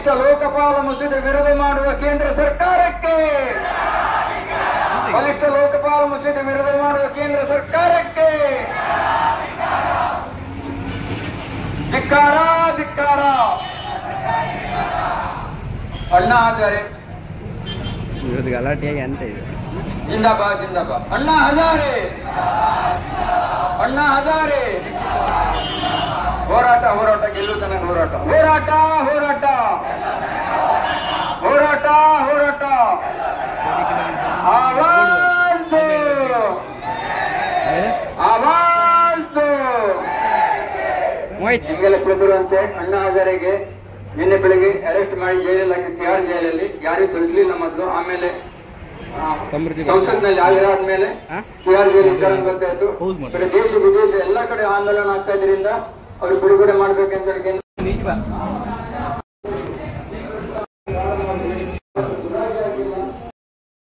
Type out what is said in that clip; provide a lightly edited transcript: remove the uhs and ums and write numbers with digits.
ಬಲಿಷ್ಠ ಲೋಕಪಾಲ ಮಸೂದೆ ವಿರೋಧ ಮಾಡುವ ಕೇಂದ್ರ ಸರ್ಕಾರಕ್ಕೆ, ಬಲಿಷ್ಠ ಲೋಕಪಾಲ ಮಸೂದೆ ವಿರೋಧ ಮಾಡುವ ಕೇಂದ್ರ ಸರ್ಕಾರಕ್ಕೆ ಧಿಕ್ಕಾರ ಧಿಕ್ಕಾರ. ಅಣ್ಣಾ ಹಜಾರೆ ಗಲಾಟೆಯಾಗಿ ಅಂತ ಇದೆ. ಜಿಂದಾಬಾದ್ ಜಿಂದಾಬಾದ್. ಅಣ್ಣಾ ಹಜಾರೆ, ಅಣ್ಣಾ ಹಜಾರೆ. ಹೋರಾಟ ಹೋರಾಟ ಗೆಲ್ಲುವ ತನಕ ಹೋರಾಟ, ಹೋರಾಟ ಹೋರಾಟ ಹೋರಾಟ ಹೋರಾಟ. ಆವಾಜ್ ಆವಾಜ್. ನಿಮಗೆಲ್ಲ ತಿಳಿದಿರುವಂತೆ ಅಣ್ಣಾ ಹಜಾರೆಗೆ ನಿನ್ನೆ ಬೆಳಿಗ್ಗೆ ಅರೆಸ್ಟ್ ಮಾಡಿ ಜೈಲಲ್ಲಿ ತಿಹಾರ್ ಜೈಲಲ್ಲಿ ಯಾರಿಗೂ ತಿಳಿಸಲಿಲ್ಲ ಮೊದಲು. ಆಮೇಲೆ ಸಂಸತ್ನಲ್ಲಿ ಹಾಜರಾದ್ಮೇಲೆ ತಿಹಾರ್ ಜೈಲು ವಿಚಾರ ಗೊತ್ತಾಯ್ತು. ದೇಶ ವಿದೇಶ ಎಲ್ಲ ಕಡೆ ಆಂದೋಲನ ಆಗ್ತಾ ಇದ್ರಿಂದ ಅವರು ಬಿಡುಗಡೆ ಮಾಡ್ಬೇಕಂತ